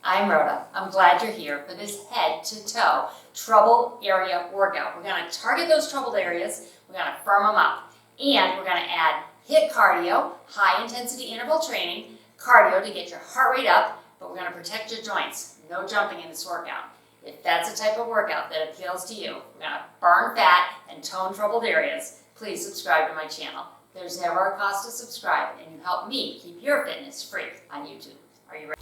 I'm Rhoda. I'm glad you're here for this head to toe trouble area workout. We're going to target those troubled areas, we're going to firm them up, and we're going to add HIIT cardio, high intensity interval training, cardio to get your heart rate up, but we're going to protect your joints. No jumping in this workout. If that's the type of workout that appeals to you, we're going to burn fat and tone troubled areas, please subscribe to my channel. There's never a cost to subscribe, and you help me keep your fitness free on YouTube. Are you ready?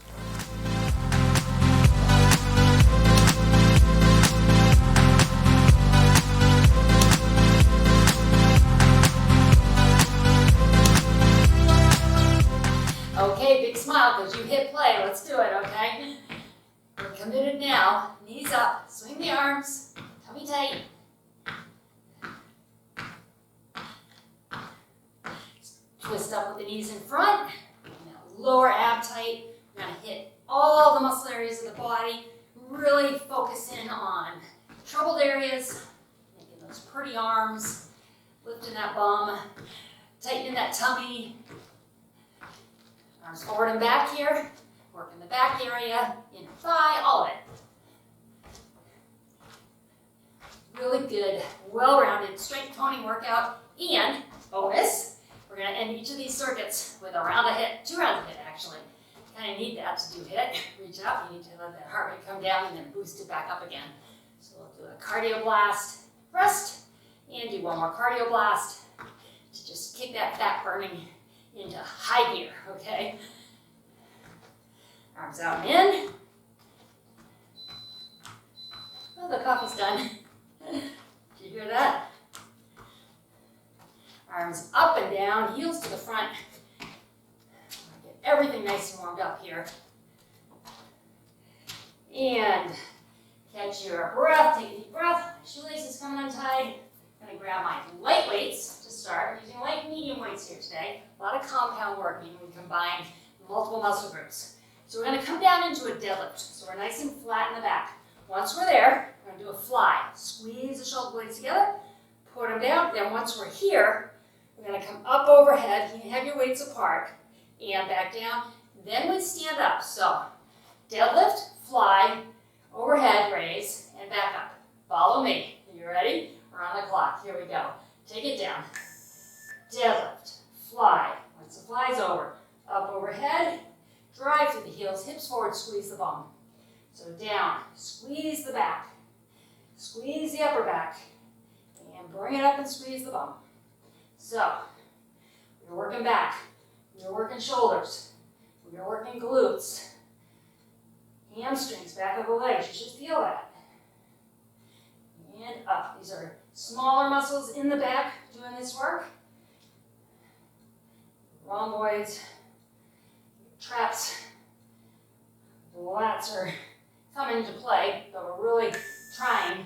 Okay, big smile because you hit play. Let's do it, okay? We're committed now. Knees up, swing the arms, tummy tight. Twist up with the knees in front. Now lower ab tight. We're going to hit all the muscle areas of the body. Really focus in on troubled areas. Making those pretty arms. Lifting that bum. Tightening that tummy. Arms forward and back here. Working the back area. In thigh, all of it. Really good, well-rounded strength toning workout. And bonus, we're going to end each of these circuits with a round of HIIT, 2 rounds of HIIT actually. Kind of need that to do HIIT. Reach up, you need to let that heart rate come down and then boost it back up again. So we'll do a cardio blast, rest, and do one more cardio blast to just kick that fat burning into high gear, okay? Arms out and in. Well, the coffee's done. Did you hear that? Arms up and down, heels to the front. Get everything nice and warmed up here. And catch your breath, take a deep breath. Shoelaces coming untied. I'm going to grab my light weights to start. We're using light medium weights here today. A lot of compound work, meaning we combine multiple muscle groups. So we're going to come down into a deadlift. So we're nice and flat in the back. Once we're there, we're going to do a fly. Squeeze the shoulder blades together, put them down. Then once we're here, we're going to come up overhead. You can have your weights apart and back down. Then we stand up. So deadlift, fly, overhead, raise, and back up. Follow me. Are you ready? We're on the clock. Here we go. Take it down. Deadlift, fly. Once the fly's over, up overhead, drive through the heels, hips forward, squeeze the bum. So down, squeeze the back, squeeze the upper back, and bring it up and squeeze the bum. So, we're working back, we're working shoulders, we're working glutes, hamstrings, back of the legs, you should feel that. And up. These are smaller muscles in the back doing this work. Rhomboids, traps, the lats are coming into play, but we're really trying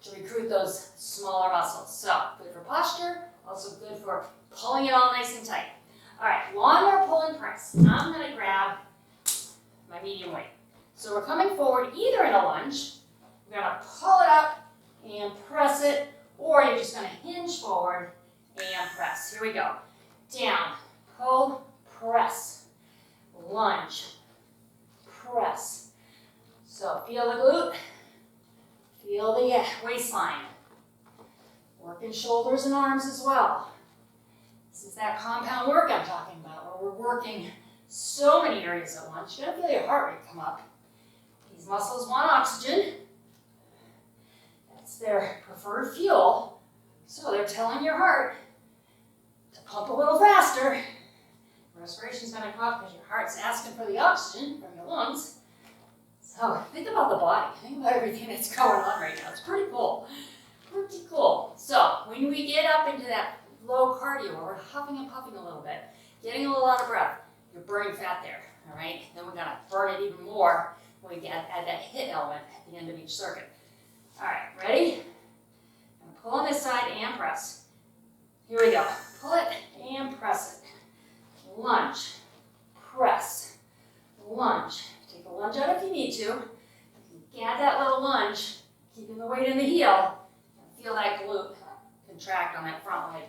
to recruit those smaller muscles. So, good for posture, also good for pulling it all nice and tight. All right, lawnmower pull and press. I'm going to grab my medium weight. So we're coming forward either in a lunge, we're going to pull it up and press it, or you're just going to hinge forward and press. Here we go. Down, pull, press, lunge, press. So feel the glute, feel the waistline. Working shoulders and arms as well. This is that compound work I'm talking about, where we're working so many areas at once. You're going to feel your heart rate come up. These muscles want oxygen. That's their preferred fuel. So they're telling your heart to pump a little faster. Respiration's going to come up because your heart's asking for the oxygen from your lungs. So think about the body. Think about everything that's going on right now. It's pretty cool. Pretty cool. So when we get up into that low cardio, where we're huffing and puffing a little bit, getting a little out of breath, you're burning fat there. All right. Then we're going to burn it even more when we add that HIIT element at the end of each circuit. All right. Ready? I'm pull on this side and press. Here we go. Pull it and press it. Lunge. Press. Lunge. Take a lunge out if you need to. You can add that little lunge, keeping the weight in the heel. Feel that glute contract on that front leg.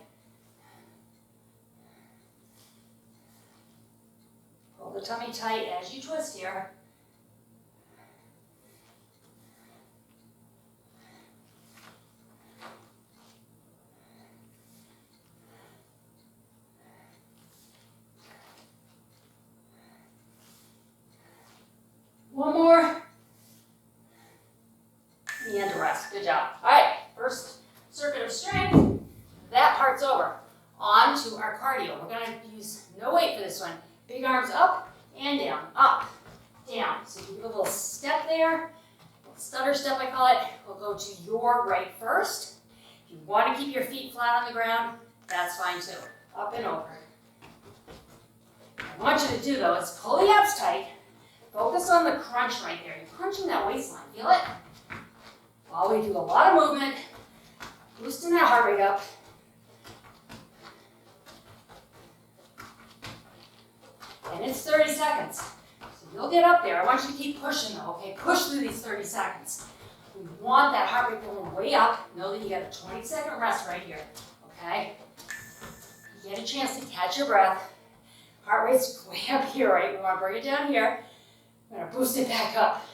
Pull the tummy tight as you twist here. Good job. All right, first circuit of strength. That part's over. On to our cardio. We're going to use no weight for this one. Big arms up and down, up, down. So you do a little step there, stutter step I call it. We'll go to your right first. If you want to keep your feet flat on the ground, that's fine too. Up and over. What I want you to do though is pull the abs tight. Focus on the crunch right there. You're crunching that waistline. Feel it? While we do a lot of movement, boosting that heart rate up. And it's 30 seconds. So you'll get up there. I want you to keep pushing though, okay? Push through these 30 seconds. We want that heart rate going way up. Know that you got a 20-second rest right here, okay? You get a chance to catch your breath. Heart rate's way up here, right? We want to bring it down here. We're going to boost it back up.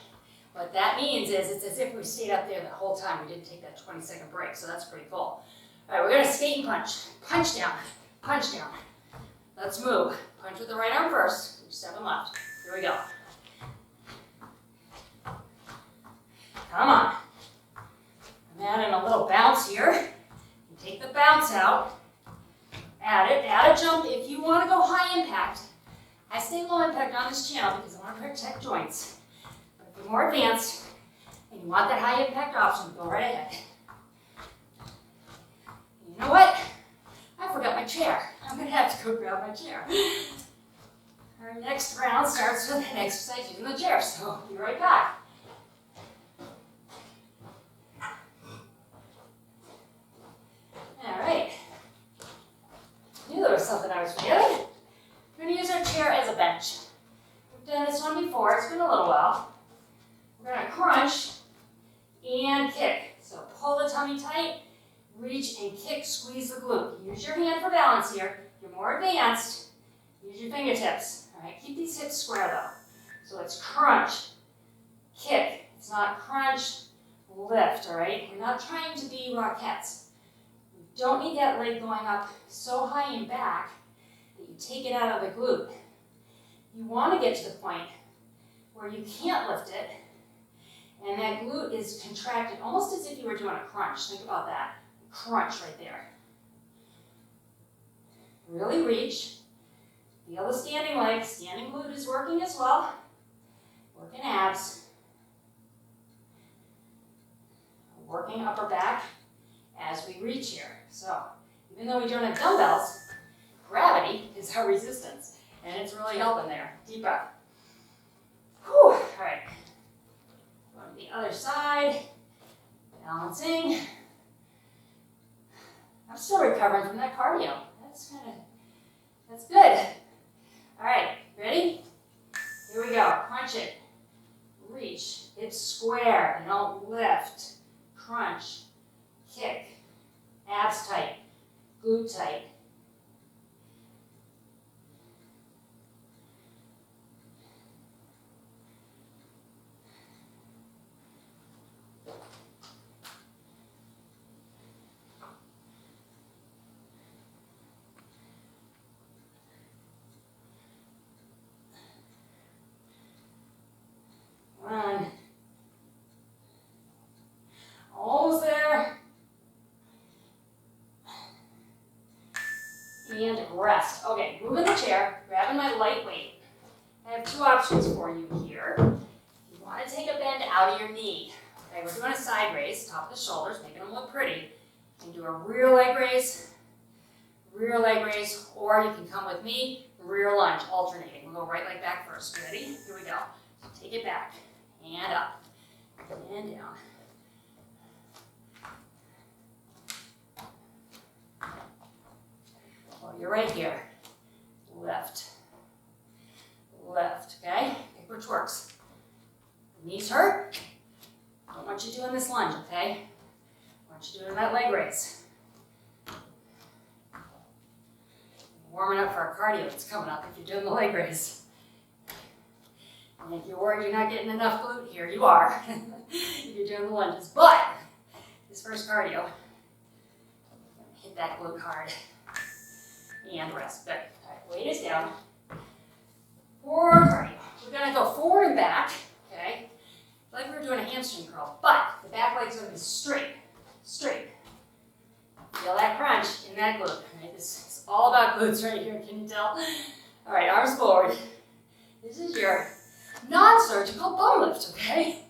What that means is it's as if we stayed up there the whole time. We didn't take that 20-second break, so that's pretty cool. All right, we're going to skate and punch. Punch down, punch down. Let's move. Punch with the right arm first. Step and left. Here we go. Come on. I'm adding a little bounce here. You take the bounce out. Add it. Add a jump if you want to go high impact. I stay low impact on this channel because I want to protect joints. But if you're more advanced and you want that high impact option, go right ahead. You know what? I forgot my chair. I'm going to have to go grab my chair. Our next round starts with an exercise using the chair, so I'll be right back. All right. I knew there was something I was forgetting. We're going to use our chair as a bench. We've done this one before. It's been a little while. We're going to crunch and kick. So pull the tummy tight, reach and kick, squeeze the glute. Use your hand for balance here. If you're more advanced, use your fingertips. All right, keep these hips square though. So it's crunch, kick. It's not crunch, lift, all right? We're not trying to be Rockettes. You don't need that leg going up so high and back that you take it out of the glute. You want to get to the point where you can't lift it and that glute is contracted almost as if you were doing a crunch. Think about that. Crunch right there. Really reach. Feel the standing leg. Standing glute is working as well. Working abs. Working upper back as we reach here. So, even though we don't have dumbbells, gravity is our resistance. And it's really helping there. Deep breath. Whew. All right. Going to the other side. Balancing. I'm still recovering from that cardio. That's good. All right, ready? Here we go. Crunch it. Reach. Hips square. And don't lift. Crunch. Kick. Abs tight. Glute tight. One. Almost there. And rest. Okay, moving the chair, grabbing my light weight. I have two options for you here. You want to take a bend out of your knee. Okay, we're doing a side raise, top of the shoulders, making them look pretty. You can do a rear leg raise, or you can come with me, rear lunge, alternating. We'll go right leg back first. Ready? Here we go. So take it back. And up, and down. Well, you're right here. Lift, okay? Pick which works. Knees hurt? Don't want you doing this lunge, okay? I want you doing that leg raise. Warming up for our cardio that's coming up if you're doing the leg raise. And if you're worried you're not getting enough glute here, you are. If you're doing the lunges. But this first cardio, hit that glute hard. And rest. Good. All right, weight is down. For cardio. We're going to go forward and back. Okay? like we were doing a hamstring curl, but the back leg's gonna be straight, straight. Feel that crunch in that glute, right? This is all about glutes right here, can you tell? All right, arms forward. This is your non-surgical bone lift, okay?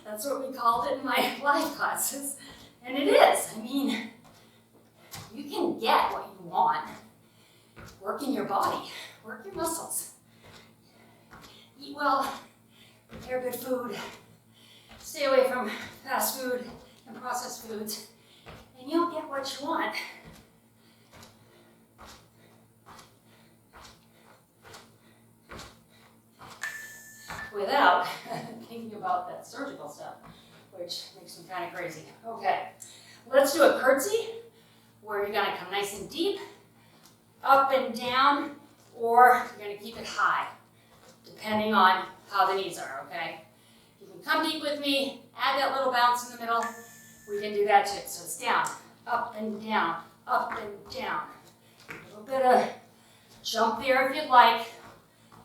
That's what we called it in my live classes, and it is. I mean, you can get what you want. Work in your body, work your muscles. Eat well, prepare good food, stay away from fast food and processed foods, and you'll get what you want. Without thinking about that surgical stuff, which makes me kind of crazy. Okay, let's do a curtsy, where you're gonna come nice and deep, up and down, or you're gonna keep it high, depending on how the knees are, okay? You can come deep with me, add that little bounce in the middle, we can do that too. So it's down, up and down, up and down. A little bit of jump there if you'd like,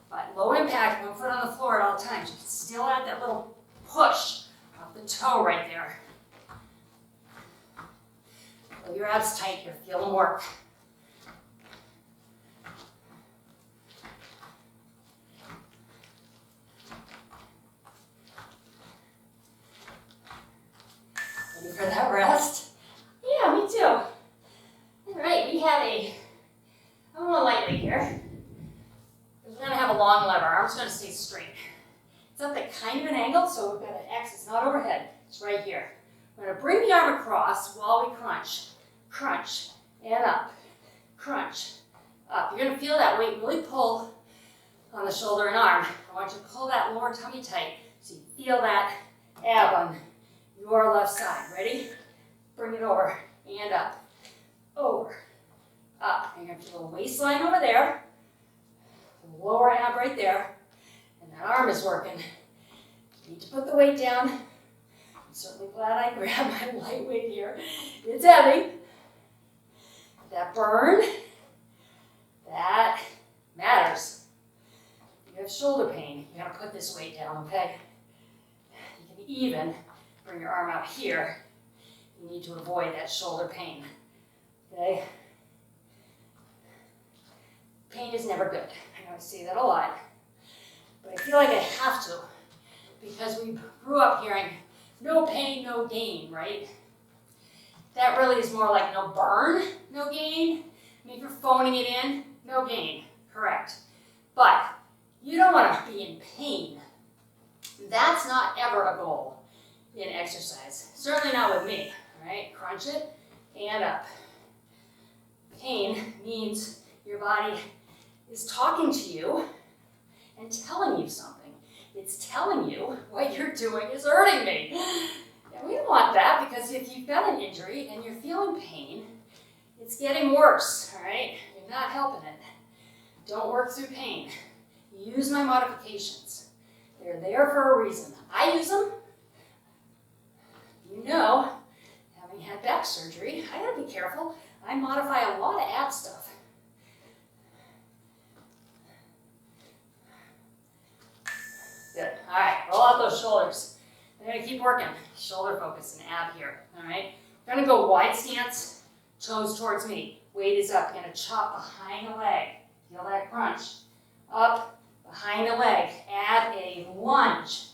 but low impact, one foot on the floor at all times. You can still add that little push off the toe right there. Pull your abs tight here, feel them work. Ready for that rest? Yeah, me too. All right, we have I'm going to lightly here. We're going to have a long lever. Arms going to stay straight. It's at the kind of an angle, so we've got an X. It's not overhead. It's right here. We're going to bring the arm across while we crunch. Crunch, and up. Crunch, up. You're going to feel that weight really pull on the shoulder and arm. I want you to pull that lower tummy tight so you feel that ab on your left side. Ready? Bring it over and up. Over, up. And you're going to feel the waistline over there. The lower ab right there. And that arm is working. You need to put the weight down. I'm certainly glad I grabbed my lightweight here. It's heavy. That burn, that matters. If you have shoulder pain, you gotta put this weight down, okay? You can even bring your arm out here. You need to avoid that shoulder pain, okay? Pain is never good. I know I say that a lot, but I feel like I have to because we grew up hearing no pain, no gain, right? That really is more like no burn, no gain. I mean, if you're phoning it in, no gain, correct. But you don't want to be in pain. That's not ever a goal in exercise. Certainly not with me, right? Crunch it and up. Pain means your body is talking to you and telling you something. It's telling you what you're doing is hurting me. And we don't want that because if you've got an injury and you're feeling pain, it's getting worse, all right? You're not helping it. Don't work through pain. Use my modifications. They're there for a reason. I use them. You know, having had back surgery, I gotta be careful. I modify a lot of ab stuff. Good. All right, roll out those shoulders. We're going to keep working. Shoulder focus and ab here. All right? We're going to go wide stance, toes towards me. Weight is up. You're going to chop behind the leg. Feel that crunch. Up, behind the leg. Add a lunge.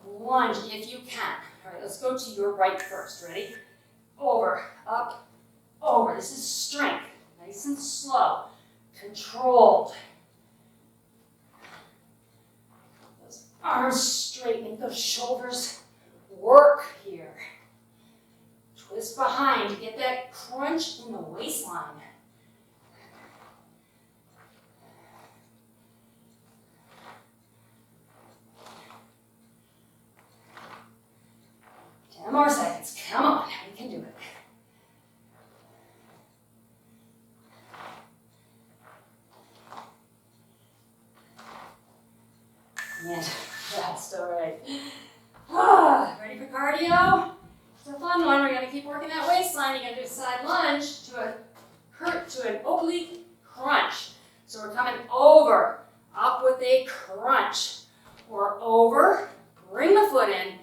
Lunge if you can. All right, let's go to your right first. Ready? Over, up, over. This is strength. Nice and slow. Controlled. Arms straight, make those shoulders work here. Twist behind to get that crunch in the waistline. 10 more seconds. Come on, we can do it. And that's all right. Ready for cardio? It's a fun one. We're going to keep working that waistline. You're going to do a side lunge to an oblique crunch. So we're coming over, up with a crunch. Or over, bring the foot in,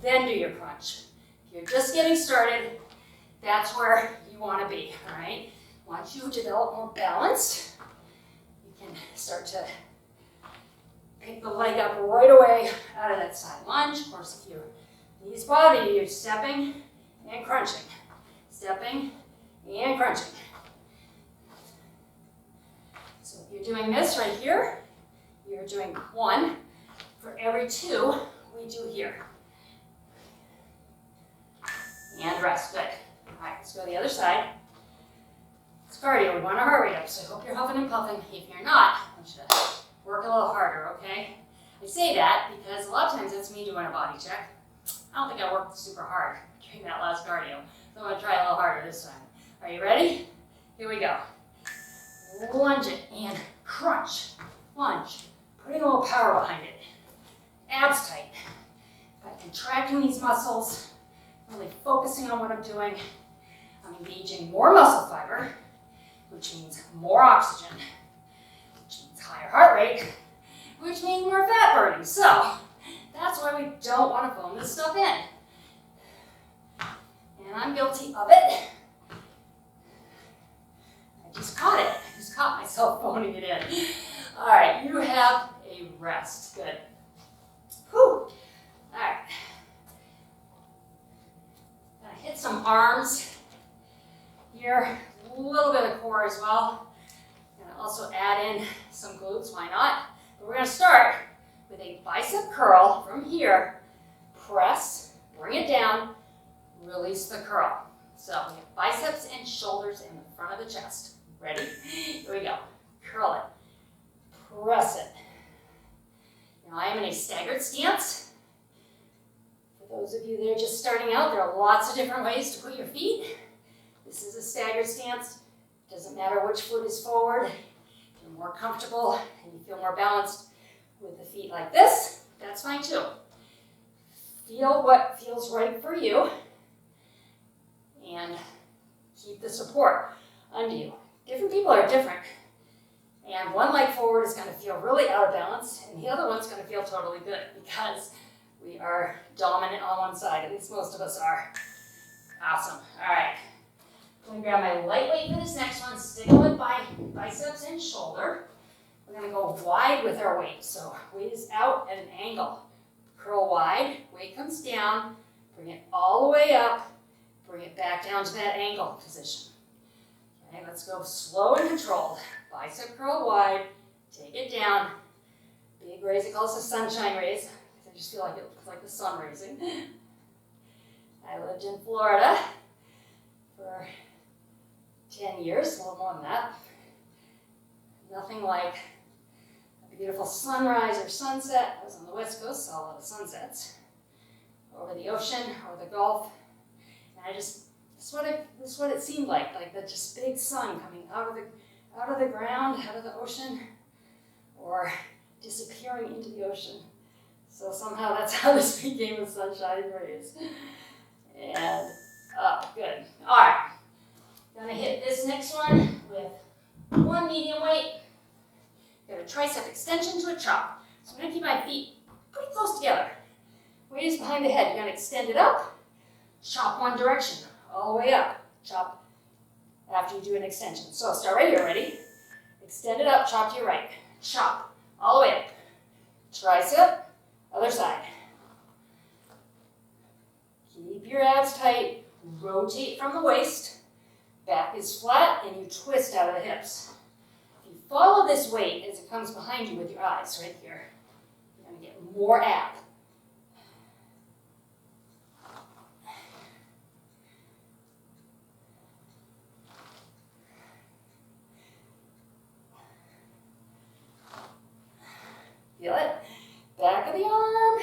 then do your crunch. If you're just getting started, that's where you want to be, all right? Once you develop more balance, you can start to pick the leg up right away out of that side lunge. Of course, if your knees bother you, you're stepping and crunching. Stepping and crunching. So if you're doing this right here, you're doing 1 for every 2 we do here. And rest, good. All right, let's go to the other side. It's cardio, we want to heart rate up, so I hope you're huffing and puffing. If you're not, I want you to work a little harder, okay? I say that because a lot of times that's me doing a body check. I don't think I worked super hard during that last cardio, so I'm going to try a little harder this time. Are you ready? Here we go. Lunge it and crunch. Lunge. Putting a little power behind it. Abs tight. By contracting these muscles, really focusing on what I'm doing, I'm engaging more muscle fiber, which means more oxygen, which means higher heart rate, which means more fat burning. So that's why we don't want to phone this stuff in. And I'm guilty of it. I just caught it. I just caught myself phoning it in. All right, you have a rest. Good. Whew. All right. Gonna hit some arms here, a little bit of core as well. Gonna also add in some glutes, why not? But we're gonna start with a bicep curl from here. Press, bring it down, release the curl. So we have biceps and shoulders in the front of the chest. Ready? Here we go. Curl it. Press it. Now I am in a staggered stance. For those of you that are just starting out, there are lots of different ways to put your feet. This is a staggered stance. Doesn't matter which foot is forward. If you're more comfortable and you feel more balanced with the feet like this, that's fine too. Feel what feels right for you and keep the support under you. Different people are different. And one leg forward is going to feel really out of balance, and the other one's going to feel totally good because we are dominant on one side. At least most of us are. Awesome. All right. I'm going to grab my lightweight for this next one, sticking with biceps and shoulder. We're going to go wide with our weight. So weight is out at an angle. Curl wide, weight comes down, bring it all the way up, bring it back down to that angle position. Okay, let's go slow and controlled. Bicep curl wide, take it down. Big raise, it calls the sunshine raise. I just feel like it looks like the sun raising. I lived in Florida for 10 years, a little more than that. Nothing like a beautiful sunrise or sunset. I was on the West Coast, saw a lot of sunsets over the ocean or the Gulf. And I just, this is what it seemed like the just big sun coming out of the ground, out of the ocean, or disappearing into the ocean. So somehow that's how this became a sunshine raise. And up, good. All right, gonna hit this next one with one medium weight. Got a tricep extension to a chop. So I'm gonna keep my feet pretty close together. Weight is behind the head. You're gonna extend it up, chop one direction, all the way up. Chop after you do an extension. So start right here, ready? Extend it up, chop to your right. Chop, all the way up. Tricep, other side. Keep your abs tight, rotate from the waist. Back is flat and you twist out of the hips. If you follow this weight as it comes behind you with your eyes right here, you're gonna get more ab. Feel it? Back of the arm.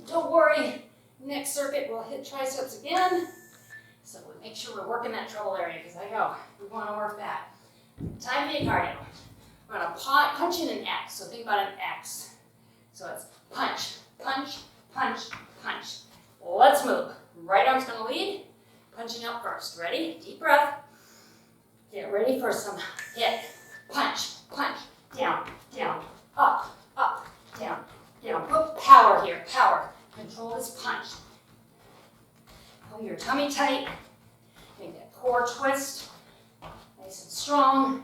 Don't worry, next circuit we'll hit triceps again. So we'll make sure we're working that treble area because I know we want to work that. Time for your cardio. We're going to punch in an X. So think about an X. So it's punch, punch, punch, punch. Let's move. Right arm's going to lead. Punching up first. Ready? Deep breath. Get ready for some hit. Punch, punch, down, down, up, up, down, down. Put power here, power. Control this punch. Pull your tummy tight. Make that core twist nice and strong.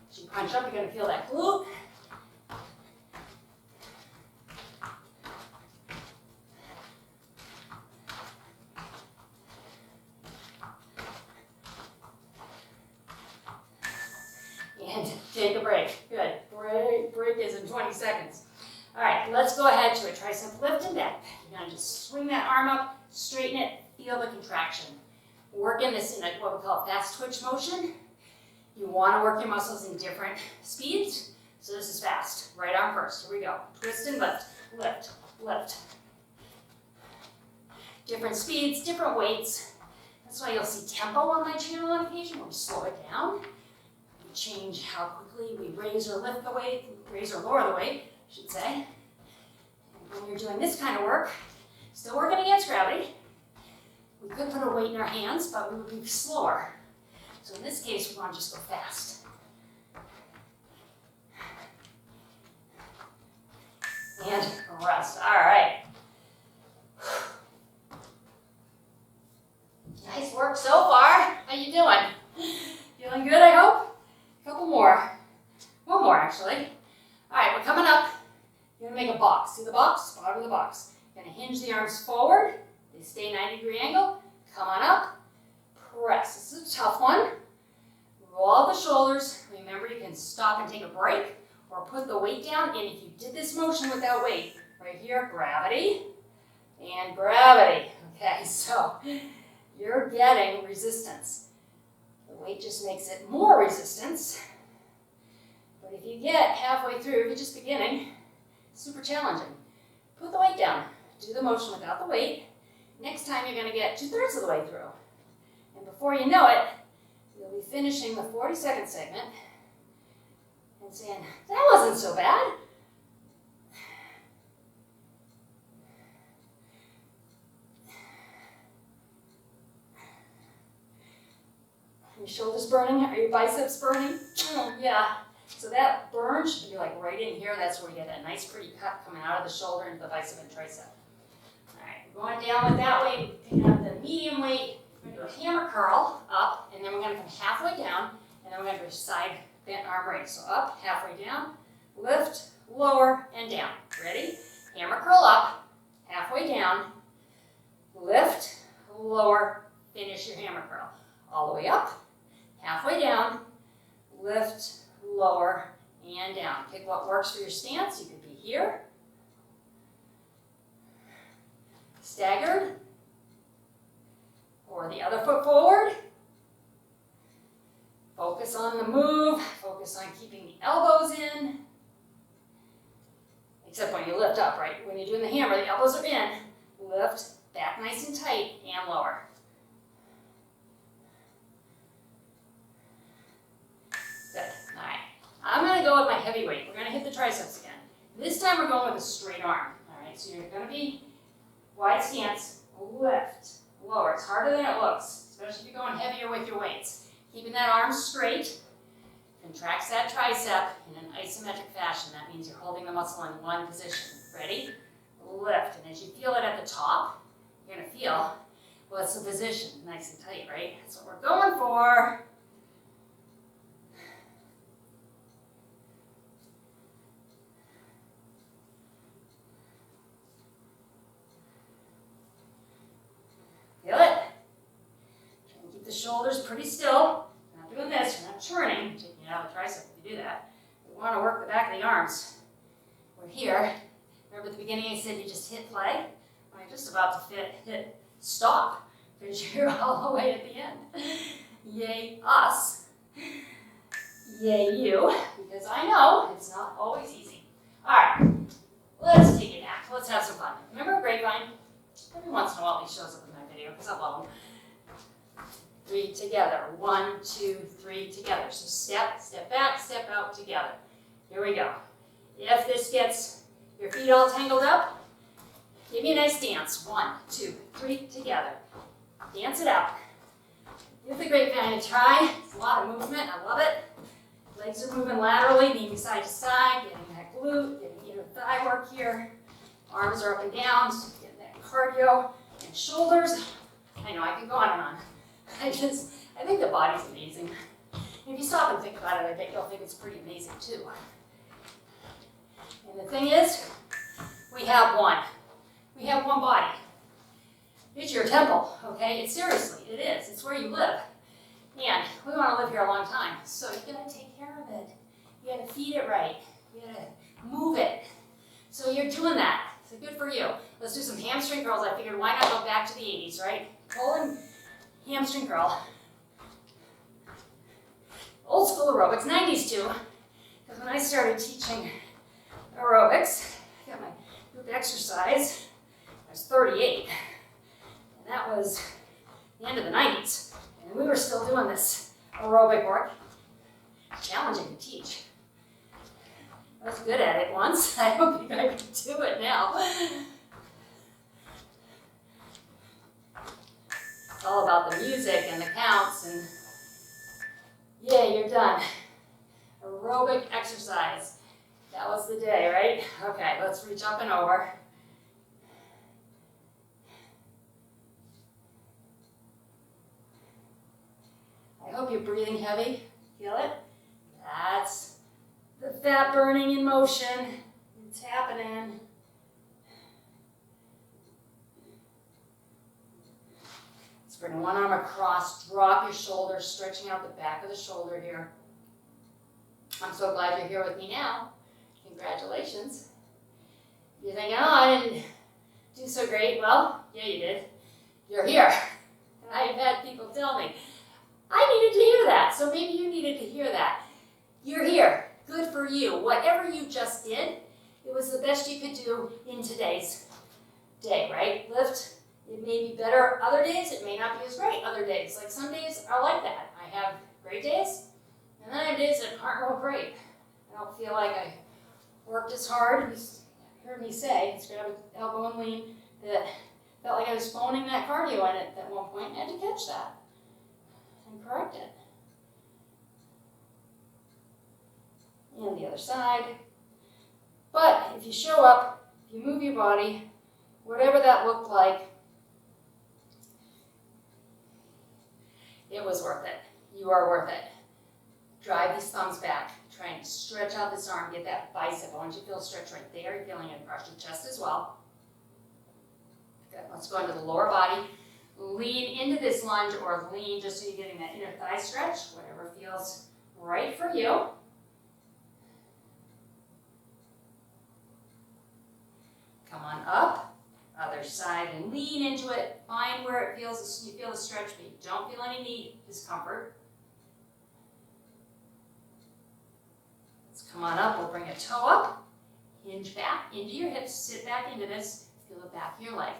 As you punch up, you're going to feel that glute. And take a break. Good. Break is in 20 seconds. All right, let's go ahead to a tricep lift and back. You're going to just swing that arm up, straighten it, feel the contraction. Work in this in what we call fast twitch motion. You want to work your muscles in different speeds. So this is fast. Right arm first. Here we go. Twist and lift, lift, lift. Different speeds, different weights. That's why you'll see tempo on my channel on occasion where we slow it down. We change how quickly we raise or lift the weight, raise or lower the weight, I should say. And when you're doing this kind of work, still working against gravity. We could put a weight in our hands, but we would be slower. So in this case, we want to just go fast. And rest. All right. Nice work so far. How you doing? Feeling good, I hope? A couple more. One more, actually. All right, we're coming up. You're going to make a box. See the box? Bottom of the box. You're going to hinge the arms forward. They stay 90-degree angle. Come on up. Press. This is a tough one. Roll the shoulders. Remember, you can stop and take a break or put the weight down. And if you did this motion without weight, right here, gravity and gravity. Okay, so you're getting resistance. The weight just makes it more resistance. But if you get halfway through, if you're just beginning, it's super challenging. Put the weight down. Do the motion without the weight. Next time you're going to get 2/3 of the way through. And before you know it, you'll be finishing the 40-second segment and saying, that wasn't so bad. Are your shoulders burning? Are your biceps burning? Yeah. So that burn should be like right in here. That's where we get that nice pretty cut coming out of the shoulder into the bicep and tricep. Going down with that weight, picking up the medium weight. We're going to do a hammer curl up, and then we're going to come halfway down, and then we're going to do a side bent arm raise. So up, halfway down, lift, lower, and down. Ready? Hammer curl up, halfway down, lift, lower, finish your hammer curl. All the way up, halfway down, lift, lower, and down. Pick what works for your stance. You could be here. Staggered, or the other foot forward. Focus on the move, focus on keeping the elbows in. Except when you lift up, right? When you're doing the hammer, the elbows are in. Lift, back nice and tight, and lower. Good, all right. I'm gonna go with my heavy weight. We're gonna hit the triceps again. This time we're going with a straight arm, all right? So you're gonna be wide stance, lift, lower. It's harder than it looks, especially if you're going heavier with your weights. Keeping that arm straight contracts that tricep in an isometric fashion. That means you're holding the muscle in one position. Ready? Lift. And as you feel it at the top, you're going to feel, well, it's the position, nice and tight, right? That's what we're going for. Feel it? Try and keep the shoulders pretty still. We're not doing this, we're not churning, taking it out of the tricep if you do that. We want to work the back of the arms. We're here. Remember at the beginning I said you just hit play? Well, you're just about to hit stop because you're all the way at the end. Yay us. Yay you, because I know it's not always easy. All right, let's take it back. Let's have some fun. Remember Grapevine? Every once in a while he shows up in my video because I love him. 3 together. 1, 2, 3 together. So step, step back, step out together. Here we go. If this gets your feet all tangled up, give me a nice dance. 1, 2, 3 together. Dance it out. Give the Grapevine a try. It's a lot of movement. I love it. Legs are moving laterally, moving side to side, getting that glute, getting inner thigh work here. Arms are up and down, so getting that cardio. And shoulders I know I can go on and on. I think the body's amazing. If you stop and think about it, I bet you'll think it's pretty amazing too. And the thing is, we have one. We have one body. It's your temple, okay? Seriously, it is. It's where you live. And we want to live here a long time. So you gotta take care of it. You gotta feed it right. You gotta move it. So you're doing that. So good for you. Let's do some hamstring curls. I figured why not go back to the 80s, right? Pull and hamstring curl. Old school aerobics, 90s too. Because when I started teaching aerobics, I got my group exercise, I was 38. And that was the end of the 90s. And we were still doing this aerobic work. Challenging to teach. I was good at it once. I don't think I can do it now. It's all about the music and the counts and yeah, you're done. Aerobic exercise. That was the day, right? Okay, let's reach up and over. I hope you're breathing heavy. Feel it? That's the fat burning in motion. It's happening. Let's bring one arm across, drop your shoulders, stretching out the back of the shoulder here. I'm so glad you're here with me now. Congratulations. You're thinking, oh, I didn't do so great. Well, yeah, you did. You're here. And I've had people tell me, I needed to hear that. So maybe you needed to hear that. You're here. Good for you. Whatever you just did, it was the best you could do in today's day, right? Lift. It may be better other days. It may not be as great other days. Like some days are like that. I have great days, and then I have days that aren't real great. I don't feel like I worked as hard. You heard me say, let's grab an elbow and lean, that felt like I was phoning that cardio in at one point and had to catch that and correct it. And the other side. But if you show up, if you move your body, whatever that looked like, it was worth it. You are worth it. Drive these thumbs back. Try and stretch out this arm. Get that bicep. I want you to feel a stretch right there. You're feeling it across your chest as well. Good. Let's go into the lower body. Lean into this lunge or lean just so you're getting that inner thigh stretch. Whatever feels right for you. Come on up. Other side and lean into it. Find where it feels, you feel the stretch, but you don't feel any knee discomfort. Let's come on up. We'll bring a toe up. Hinge back into your hips. Sit back into this. Feel the back of your leg.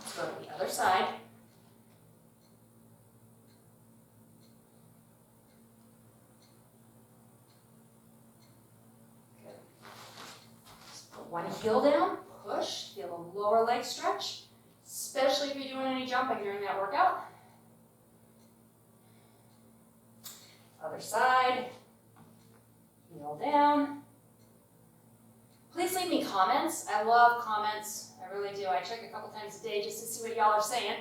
Let's go to the other side. One heel down, push, feel the lower leg stretch, especially if you're doing any jumping during that workout. Other side, heel down. Please leave me comments. I love comments, I really do. I check a couple times a day just to see what y'all are saying.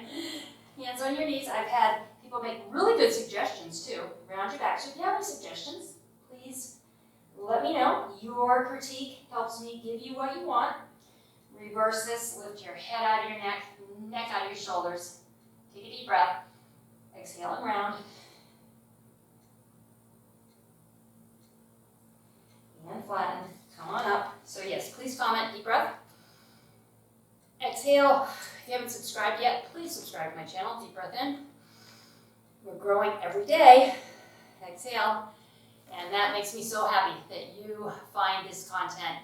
Hands on your knees. I've had people make really good suggestions too, around your back. So if you have any suggestions, please let me know. Your critique helps me give you what you want. Reverse this. Lift your head out of your neck, neck out of your shoulders. Take a deep breath. Exhale and round. And flatten. Come on up. So yes, please comment. Deep breath. Exhale. If you haven't subscribed yet, please subscribe to my channel. Deep breath in. We're growing every day. Exhale. And that makes me so happy that you find this content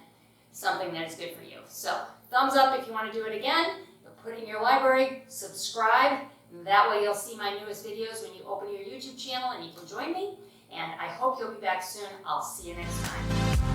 something that is good for you. So thumbs up if you want to do it again. You'll put it in your library, subscribe, and that way you'll see my newest videos when you open your YouTube channel and you can join me. And I hope you'll be back soon. I'll see you next time.